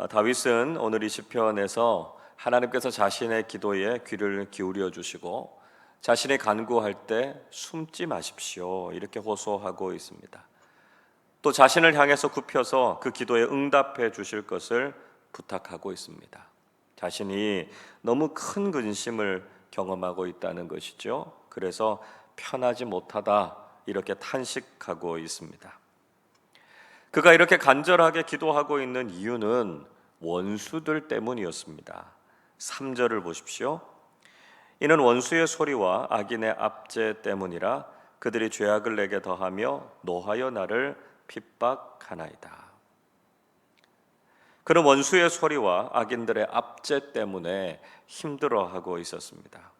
다윗은 오늘 이 시편에서 하나님께서 자신의 기도에 귀를 기울여 주시고 자신이 간구할 때 숨지 마십시오 이렇게 호소하고 있습니다. 또 자신을 향해서 굽혀서 그 기도에 응답해 주실 것을 부탁하고 있습니다. 자신이 너무 큰 근심을 경험하고 있다는 것이죠. 그래서 편하지 못하다 이렇게 탄식하고 있습니다. 그가 이렇게 간절하게 기도하고 있는 이유는 원수들 때문이었습니다. 3절을 보십시오. 이는 원수의 소리와 악인의 압제 때문이라 그들이 죄악을 내게 더하며 노하여 나를 핍박하나이다. 그는 원수의 소리와 악인들의 압제 때문에 힘들어하고 있었습니다.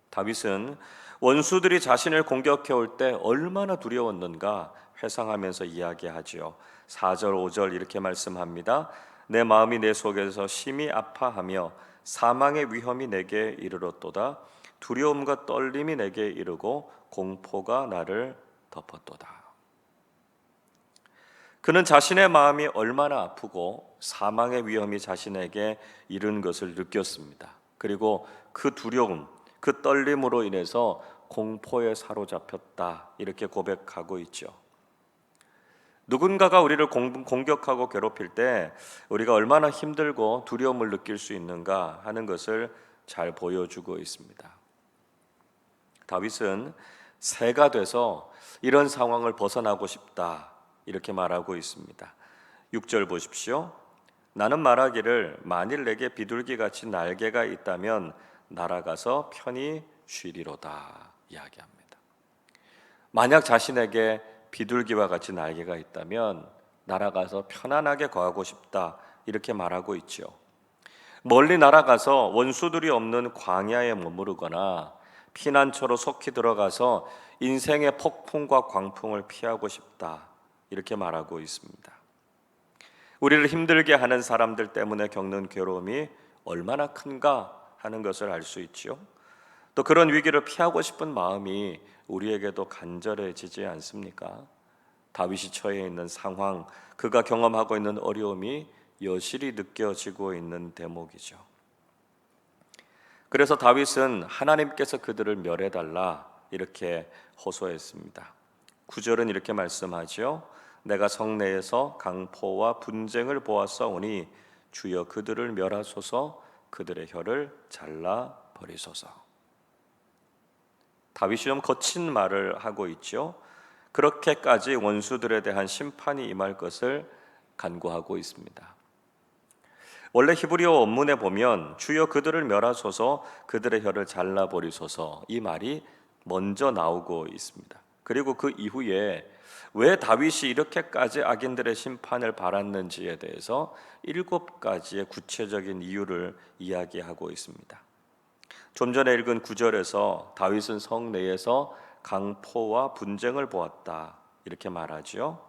다윗은 원수들이 자신을 공격해 올 때 얼마나 두려웠는가 회상하면서 이야기하지요. 4절 5절 이렇게 말씀합니다. 내 마음이 내 속에서 심히 아파하며 사망의 위험이 내게 이르렀도다. 두려움과 떨림이 내게 이르고 공포가 나를 덮었도다. 그는 자신의 마음이 얼마나 아프고 사망의 위험이 자신에게 이른 것을 느꼈습니다. 그리고 그 두려움, 그 떨림으로 인해서 공포에 사로잡혔다 이렇게 고백하고 있죠. 누군가가 우리를 공격하고 괴롭힐 때 우리가 얼마나 힘들고 두려움을 느낄 수 있는가 하는 것을 잘 보여주고 있습니다. 다윗은 새가 돼서 이런 상황을 벗어나고 싶다 이렇게 말하고 있습니다. 6절 보십시오. 나는 말하기를 만일 내게 비둘기같이 날개가 있다면 날아가서 편히 쉬리로다 이야기합니다. 만약 자신에게 비둘기와 같이 날개가 있다면 날아가서 편안하게 거하고 싶다 이렇게 말하고 있죠. 멀리 날아가서 원수들이 없는 광야에 머무르거나 피난처로 속히 들어가서 인생의 폭풍과 광풍을 피하고 싶다 이렇게 말하고 있습니다. 우리를 힘들게 하는 사람들 때문에 겪는 괴로움이 얼마나 큰가 하는 것을 알 수 있죠. 또 그런 위기를 피하고 싶은 마음이 우리에게도 간절해지지 않습니까? 다윗이 처해 있는 상황, 그가 경험하고 있는 어려움이 여실히 느껴지고 있는 대목이죠. 그래서 다윗은 하나님께서 그들을 멸해달라 이렇게 호소했습니다. 9절은 이렇게 말씀하죠. 내가 성내에서 강포와 분쟁을 보았사오니 주여 그들을 멸하소서 그들의 혀를 잘라 버리소서. 다윗이 좀 거친 말을 하고 있죠. 그렇게까지 원수들에 대한 심판이 임할 것을 간구하고 있습니다. 원래 히브리어 원문에 보면 주여 그들을 멸하소서 그들의 혀를 잘라버리소서 이 말이 먼저 나오고 있습니다. 그리고 그 이후에 왜 다윗이 이렇게까지 악인들의 심판을 바랐는지에 대해서 7가지의 구체적인 이유를 이야기하고 있습니다. 좀 전에 읽은 9절에서 다윗은 성 내에서 강포와 분쟁을 보았다 이렇게 말하죠.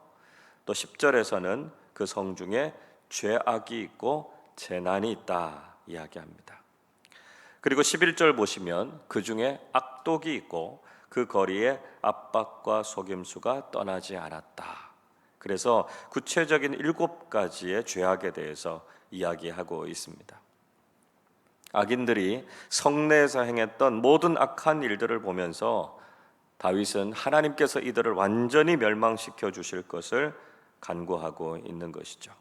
또 10절에서는 그 성 중에 죄악이 있고 재난이 있다 이야기합니다. 그리고 11절 보시면 그 중에 악독이 있고 그 거리에 압박과 속임수가 떠나지 않았다. 그래서 구체적인 7가지의 죄악에 대해서 이야기하고 있습니다. 악인들이 성내에서 행했던 모든 악한 일들을 보면서 다윗은 하나님께서 이들을 완전히 멸망시켜 주실 것을 간구하고 있는 것이죠.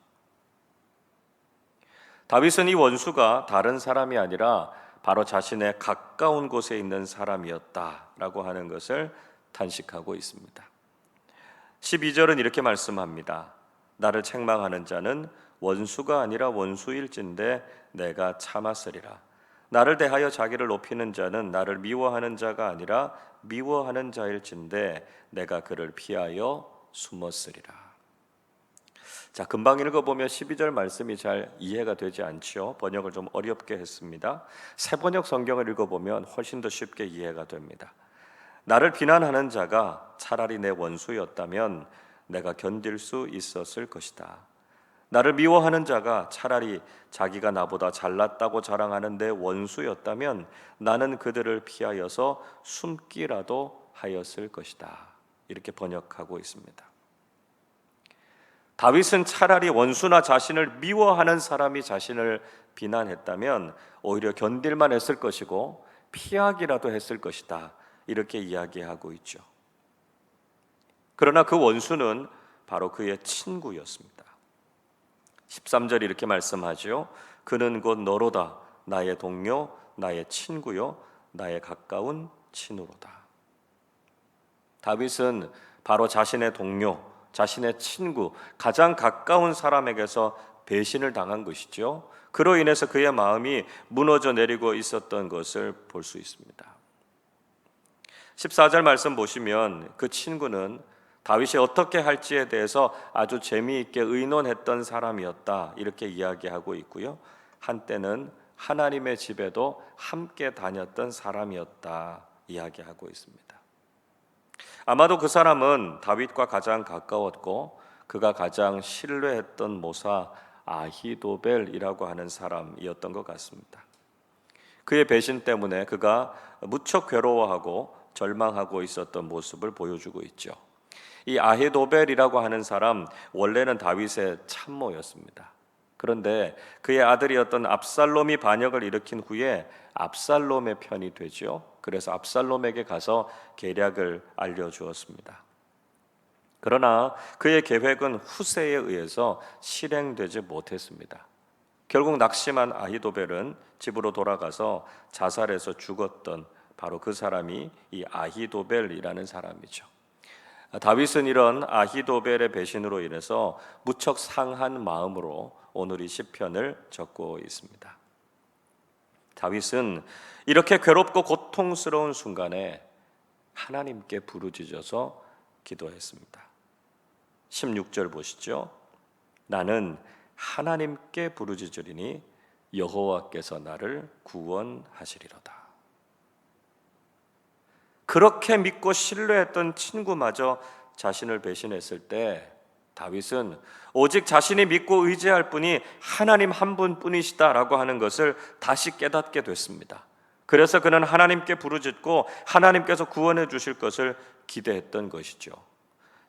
다윗은 이 원수가 다른 사람이 아니라 바로 자신의 가까운 곳에 있는 사람이었다라고 하는 것을 탄식하고 있습니다. 12절은 이렇게 말씀합니다. 나를 책망하는 자는 원수가 아니라 원수일진데 내가 참았으리라. 나를 대하여 자기를 높이는 자는 나를 미워하는 자가 아니라 미워하는 자일진데 내가 그를 피하여 숨었으리라. 자, 금방 읽어보면 12절 말씀이 잘 이해가 되지 않죠. 번역을 좀 어렵게 했습니다. 새번역 성경을 읽어보면 훨씬 더 쉽게 이해가 됩니다. 나를 비난하는 자가 차라리 내 원수였다면 내가 견딜 수 있었을 것이다. 나를 미워하는 자가 차라리 자기가 나보다 잘났다고 자랑하는 내 원수였다면 나는 그들을 피하여서 숨기라도 하였을 것이다. 이렇게 번역하고 있습니다. 다윗은 차라리 원수나 자신을 미워하는 사람이 자신을 비난했다면 오히려 견딜만 했을 것이고 피하기라도 했을 것이다, 이렇게 이야기하고 있죠. 그러나 그 원수는 바로 그의 친구였습니다. 13절 이렇게 말씀하죠. 그는 곧 너로다, 나의 동료, 나의 친구요, 나의 가까운 친우로다. 다윗은 바로 자신의 동료, 자신의 친구, 가장 가까운 사람에게서 배신을 당한 것이죠. 그로 인해서 그의 마음이 무너져 내리고 있었던 것을 볼 수 있습니다. 14절 말씀 보시면 그 친구는 다윗이 어떻게 할지에 대해서 아주 재미있게 의논했던 사람이었다, 이렇게 이야기하고 있고요. 한때는 하나님의 집에도 함께 다녔던 사람이었다 이야기하고 있습니다. 아마도 그 사람은 다윗과 가장 가까웠고 그가 가장 신뢰했던 모사 아히도벨이라고 하는 사람이었던 것 같습니다. 그의 배신 때문에 그가 무척 괴로워하고 절망하고 있었던 모습을 보여주고 있죠. 이 아히도벨이라고 하는 사람, 원래는 다윗의 참모였습니다. 그런데 그의 아들이었던 압살롬이 반역을 일으킨 후에 압살롬의 편이 되죠. 그래서 압살롬에게 가서 계략을 알려주었습니다. 그러나 그의 계획은 후세에 의해서 실행되지 못했습니다. 결국 낙심한 아히도벨은 집으로 돌아가서 자살해서 죽었던 바로 그 사람이 이 아히도벨이라는 사람이죠. 다윗은 이런 아히도벨의 배신으로 인해서 무척 상한 마음으로 오늘 이 시편을 적고 있습니다. 다윗은 이렇게 괴롭고 고통스러운 순간에 하나님께 부르짖어서 기도했습니다. 16절 보시죠. 나는 하나님께 부르짖으리니 여호와께서 나를 구원하시리로다. 그렇게 믿고 신뢰했던 친구마저 자신을 배신했을 때 다윗은 오직 자신이 믿고 의지할 분이 하나님 한 분뿐이시다라고 하는 것을 다시 깨닫게 됐습니다. 그래서 그는 하나님께 부르짖고 하나님께서 구원해 주실 것을 기대했던 것이죠.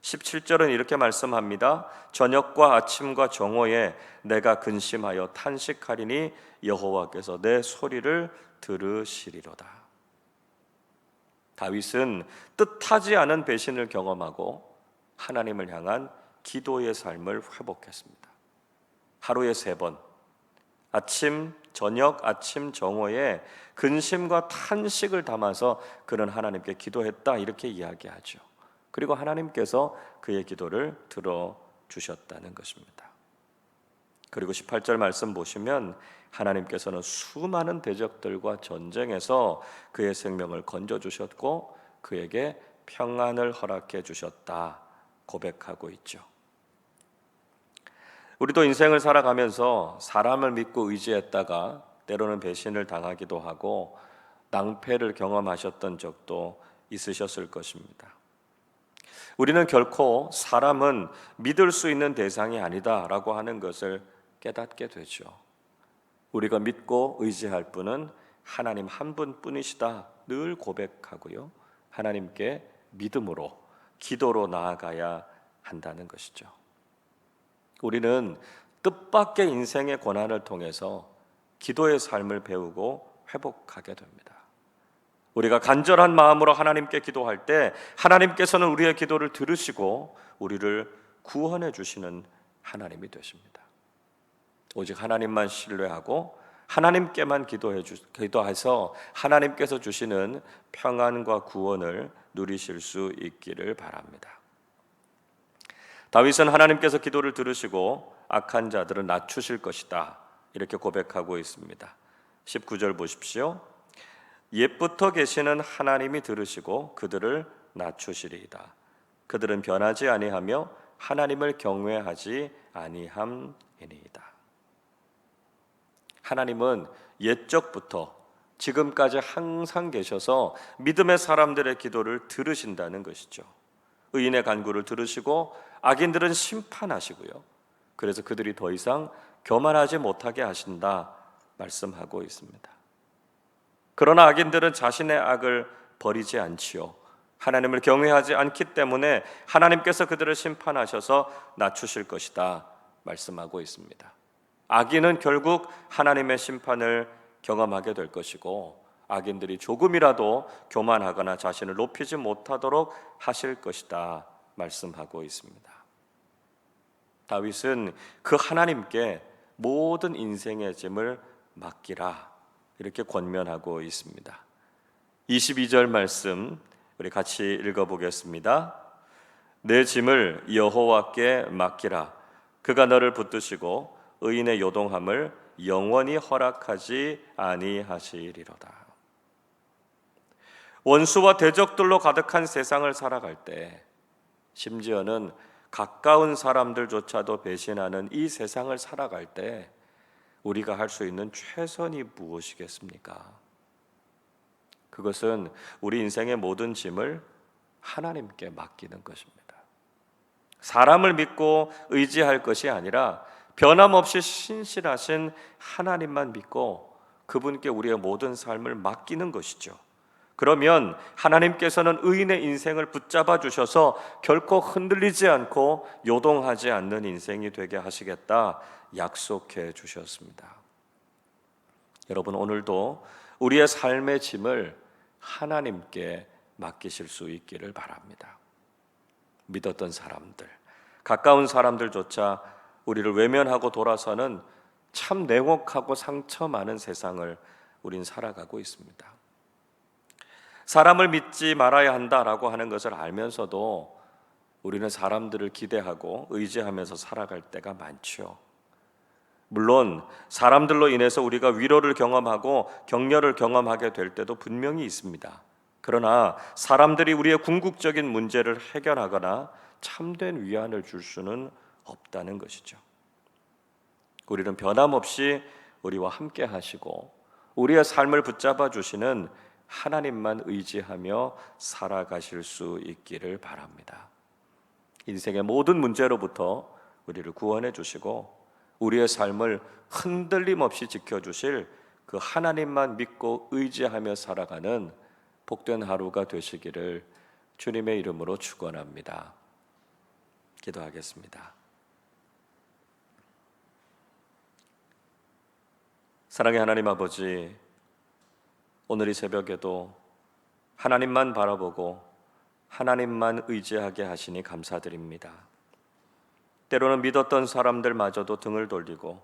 17절은 이렇게 말씀합니다. 저녁과 아침과 정오에 내가 근심하여 탄식하리니 여호와께서 내 소리를 들으시리로다. 다윗은 뜻하지 않은 배신을 경험하고 하나님을 향한 기도의 삶을 회복했습니다. 하루에 3번, 아침, 저녁, 아침, 정오에 근심과 탄식을 담아서 그는 하나님께 기도했다, 이렇게 이야기하죠. 그리고 하나님께서 그의 기도를 들어주셨다는 것입니다. 그리고 18절 말씀 보시면 하나님께서는 수많은 대적들과 전쟁에서 그의 생명을 건져주셨고 그에게 평안을 허락해 주셨다 고백하고 있죠. 우리도 인생을 살아가면서 사람을 믿고 의지했다가 때로는 배신을 당하기도 하고 낭패를 경험하셨던 적도 있으셨을 것입니다. 우리는 결코 사람은 믿을 수 있는 대상이 아니다라고 하는 것을 깨닫게 되죠. 우리가 믿고 의지할 분은 하나님 한 분뿐이시다 늘 고백하고요. 하나님께 믿음으로 기도로 나아가야 한다는 것이죠. 우리는 뜻밖의 인생의 고난을 통해서 기도의 삶을 배우고 회복하게 됩니다. 우리가 간절한 마음으로 하나님께 기도할 때 하나님께서는 우리의 기도를 들으시고 우리를 구원해 주시는 하나님이 되십니다. 오직 하나님만 신뢰하고 하나님께만 기도해서 하나님께서 주시는 평안과 구원을 누리실 수 있기를 바랍니다. 다윗은 하나님께서 기도를 들으시고 악한 자들을 낮추실 것이다 이렇게 고백하고 있습니다. 19절 보십시오. 옛부터 계시는 하나님이 들으시고 그들을 낮추시리이다. 그들은 변하지 아니하며 하나님을 경외하지 아니함이니이다. 하나님은 옛적부터 지금까지 항상 계셔서 믿음의 사람들의 기도를 들으신다는 것이죠. 의인의 간구를 들으시고 악인들은 심판하시고요. 그래서 그들이 더 이상 교만하지 못하게 하신다 말씀하고 있습니다. 그러나 악인들은 자신의 악을 버리지 않지요. 하나님을 경외하지 않기 때문에 하나님께서 그들을 심판하셔서 낮추실 것이다 말씀하고 있습니다. 악인은 결국 하나님의 심판을 경험하게 될 것이고, 악인들이 조금이라도 교만하거나 자신을 높이지 못하도록 하실 것이다 말씀하고 있습니다. 다윗은 그 하나님께 모든 인생의 짐을 맡기라 이렇게 권면하고 있습니다. 22절 말씀 우리 같이 읽어보겠습니다. 내 짐을 여호와께 맡기라. 그가 너를 붙드시고 의인의 요동함을 영원히 허락하지 아니하시리로다. 원수와 대적들로 가득한 세상을 살아갈 때, 심지어는 가까운 사람들조차도 배신하는 이 세상을 살아갈 때 우리가 할 수 있는 최선이 무엇이겠습니까? 그것은 우리 인생의 모든 짐을 하나님께 맡기는 것입니다. 사람을 믿고 의지할 것이 아니라 변함없이 신실하신 하나님만 믿고 그분께 우리의 모든 삶을 맡기는 것이죠. 그러면 하나님께서는 의인의 인생을 붙잡아 주셔서 결코 흔들리지 않고 요동하지 않는 인생이 되게 하시겠다 약속해 주셨습니다. 여러분, 오늘도 우리의 삶의 짐을 하나님께 맡기실 수 있기를 바랍니다. 믿었던 사람들, 가까운 사람들조차 우리를 외면하고 돌아서는 참 냉혹하고 상처 많은 세상을 우린 살아가고 있습니다. 사람을 믿지 말아야 한다라고 하는 것을 알면서도 우리는 사람들을 기대하고 의지하면서 살아갈 때가 많죠. 물론 사람들로 인해서 우리가 위로를 경험하고 격려를 경험하게 될 때도 분명히 있습니다. 그러나 사람들이 우리의 궁극적인 문제를 해결하거나 참된 위안을 줄 수는 없다는 것이죠. 우리는 변함없이 우리와 함께 하시고 우리의 삶을 붙잡아 주시는 하나님만 의지하며 살아가실 수 있기를 바랍니다. 인생의 모든 문제로부터 우리를 구원해 주시고 우리의 삶을 흔들림 없이 지켜주실 그 하나님만 믿고 의지하며 살아가는 복된 하루가 되시기를 주님의 이름으로 축원합니다. 기도하겠습니다. 사랑의 하나님 아버지, 오늘 이 새벽에도 하나님만 바라보고 하나님만 의지하게 하시니 감사드립니다. 때로는 믿었던 사람들마저도 등을 돌리고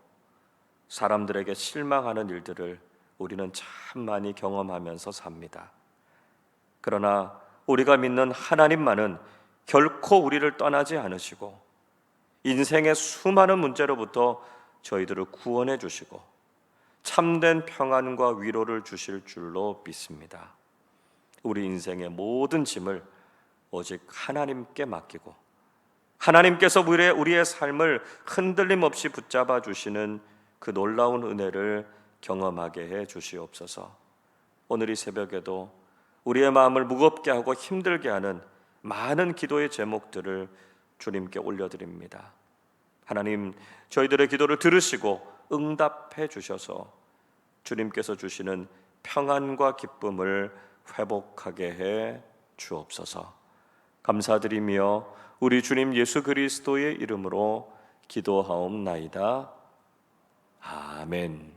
사람들에게 실망하는 일들을 우리는 참 많이 경험하면서 삽니다. 그러나 우리가 믿는 하나님만은 결코 우리를 떠나지 않으시고 인생의 수많은 문제로부터 저희들을 구원해 주시고 참된 평안과 위로를 주실 줄로 믿습니다. 우리 인생의 모든 짐을 오직 하나님께 맡기고 하나님께서 우리의 삶을 흔들림 없이 붙잡아 주시는 그 놀라운 은혜를 경험하게 해 주시옵소서. 오늘 이 새벽에도 우리의 마음을 무겁게 하고 힘들게 하는 많은 기도의 제목들을 주님께 올려드립니다. 하나님, 저희들의 기도를 들으시고 응답해 주셔서 주님께서 주시는 평안과 기쁨을 회복하게 해 주옵소서. 감사드리며 우리 주님 예수 그리스도의 이름으로 기도하옵나이다. 아멘.